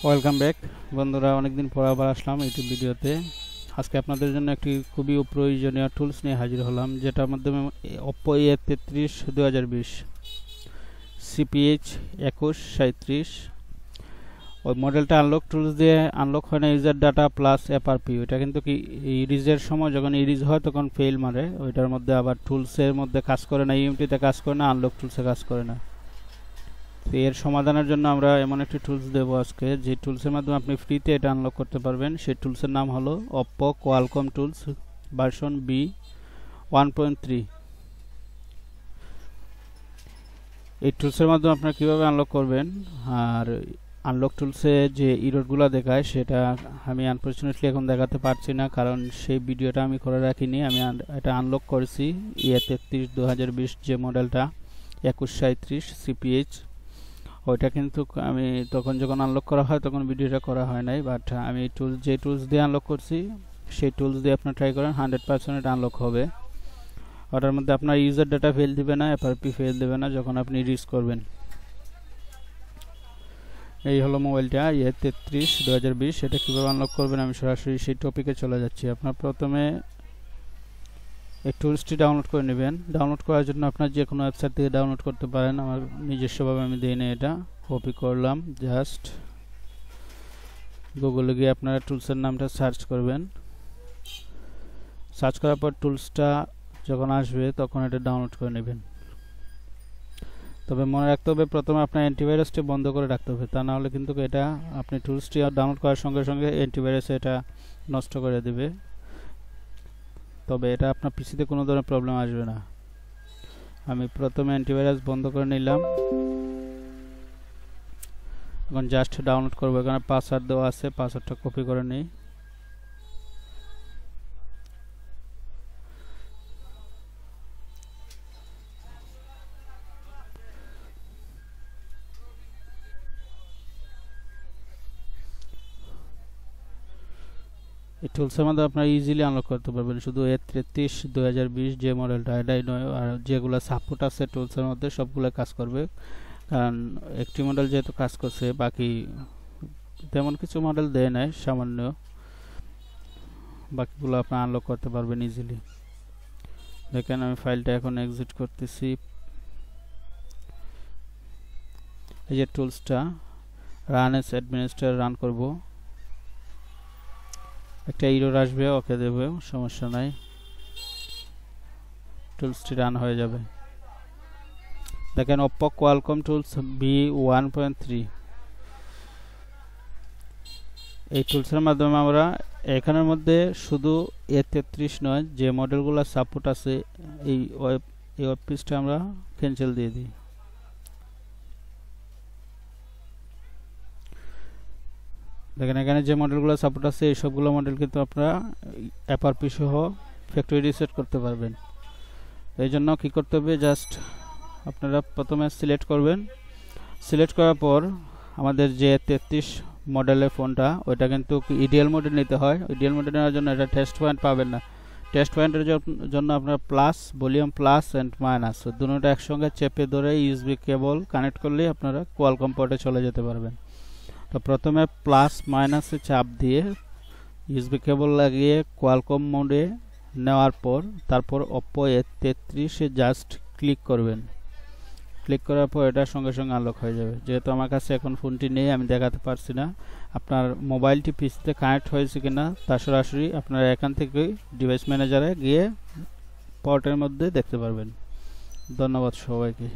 Welcome back বন্ধুরা, অনেকদিন পর আবার আসলাম ইউটিউব ভিডিওতে। আজকে আপনাদের জন্য একটি খুবই প্রয়োজনীয় টুলস নিয়ে হাজির হলাম, যেটার মাধ্যমে Oppo a33 2020 cph2137 ওই মডেলটা আনলক টুলস দিয়ে আনলক হয় না, ইউজার ডাটা প্লাস এফআরপি। ওইটা কিন্তু কি ইরিজের সময় যখন ইরিজ হয় তখন ফেল মারে। ওইটার মধ্যে আবার টুলসের মধ্যে কাজ করে না, ইউএমটিতে কাজ করে না, আনলক টুলসে কাজ করে না। তো এর সমাধানের জন্য আমরা এমন একটি টুলস দেব আজকে, যে টুলসের মাধ্যমে আপনি ফ্রিতে এটা আনলক করতে পারবেন। সেই টুলসের নাম হলো Oppo qualcomm tools version B 1.3। এই টুলসের মাধ্যমে আপনারা কীভাবে আনলক করবেন আর আনলক টুলসে যে ইররগুলো দেখায় সেটা আমি আনফরচুনেটলি এখন দেখাতে পারছি না, কারণ সেই ভিডিওটা আমি করে রাখিনি। আমি এটা আনলক করেছি a33 2020 যে মডেলটা 2137 cph। ওইটা কিন্তু আমি তখন যখন আনলক করা হয় তখন ভিডিওটা করা হয় নাই, বাট আমি যে টুলস দিয়ে আনলক করছি সেই টুলস দিয়ে আপনারা ট্রাই করেন, 100% এটা আনলক হবে। ওটার মধ্যে আপনার ইউজার ডাটা ফেল দিবে না, এফআরপি ফেল দেবে না যখন আপনি রিচ করবেন। এই হলো মোবাইলটা a33 2020। এটা কীভাবে আনলক করবেন আমি সরাসরি সেই টপিকে চলে যাচ্ছি। আপনার প্রথমে এই টুলসটি ডাউনলোড করে নেবেন। ডাউনলোড করার জন্য আপনার যে কোনো ওয়েবসাইট থেকে ডাউনলোড করতে পারেন। আমার নিজস্বভাবে আমি দিই না, এটা কপি করলাম। জাস্ট গুগলে গিয়ে আপনারা টুলসের নামটা সার্চ করবেন। সার্চ করার পর টুলসটা যখন আসবে তখন এটা ডাউনলোড করে নেবেন। তবে মনে রাখতে হবে প্রথমে আপনার অ্যান্টিভাইরাসটি বন্ধ করে রাখতে হবে, তা না হলে কিন্তু এটা আপনি টুলসটি ডাউনলোড করার সঙ্গে সঙ্গে অ্যান্টিভাইরাস এটা নষ্ট করে দেবে। তবে এটা আপনার পিসিতে কোনো ধরনের প্রবলেম আসবে না। আমি প্রথমে অ্যান্টিভাইরাস বন্ধ করে নিলাম। এখন জাস্ট ডাউনলোড করবো। এখানে পাসওয়ার্ড দেওয়া আছে, পাসওয়ার্ডটা কপি করে নিই। এই টুলসের মধ্যে আপনারা ইজিলি আনলক করতে পারবেন, শুধু a33 2020 যে মডেলটা এটাই নয়, আর যেগুলো সাপোর্ট আছে টুলসের মধ্যে সবগুলো কাজ করবে। কারণ একটি মডেল যেহেতু কাজ করছে, বাকি তেমন কিছু মডেল দেয় নাই, সামান্য। বাকিগুলো আপনি আনলক করতে পারবেন ইজিলি। দেখেন আমি ফাইলটা এখন এক্সিট করতেছি। এই যে টুলসটা রান এস অ্যাডমিনিস্ট্রেটর রান করব, একটা এরর আসবে, ওকে দেবে, সমস্যা নাই, টুলসটি রান হয়ে যাবে। দেখেন Oppo qualcomm টুলস বি 1.3। এই টুলসের মাধ্যমে আমরা এখানের মধ্যে শুধু a33 নয়, যে মডেলগুলো সাপোর্ট আছে এই ওয়েব পেজটা আমরা ক্যান্সেল দিয়ে দিই। দেখেন এখানে যে মডেলগুলো সাপোর্ট আছে এই সবগুলো মডেল কিন্তু আপনারা এফআরপি সহ ফ্যাক্টরি রিসেট করতে পারবেন। এই জন্য কী করতে হবে, জাস্ট আপনারা প্রথমে সিলেক্ট করবেন। সিলেক্ট করার পর আমাদের যে 33 মডেলের ফোনটা ওইটা কিন্তু ইডিএল মোডে নিতে হয়। ইডিএল মোডে নেওয়ার জন্য এটা টেস্ট পয়েন্ট পাবেন না। টেস্ট পয়েন্টের জন্য আপনার plus, volume plus and minus দুটোটা একসঙ্গে চেপে ধরে ইউএসবি কেবল কানেক্ট করলেই আপনারা কোয়ালকম পোর্টে চলে যেতে পারবেন। তো প্রথমে প্লাস মাইনাসে চাপ দিয়ে ইউএসবি কেবল লাগিয়ে কোয়ালকম মোডে নেওয়ার পর তারপর Oppo a33 জাস্ট ক্লিক করবেন। ক্লিক করার পর এটা সঙ্গে সঙ্গে আনলক হয়ে যাবে। যেহেতু আমার কাছে এখন ফোনটি নেই, আমি দেখাতে পারছি না। আপনার মোবাইলটি পিসিতে কানেক্ট হয়েছে কিনা তা সরাসরি আপনারা এখান থেকে ডিভাইস ম্যানেজারে গিয়ে পোর্টের মধ্যে দেখতে পারবেন। ধন্যবাদ সবাইকে।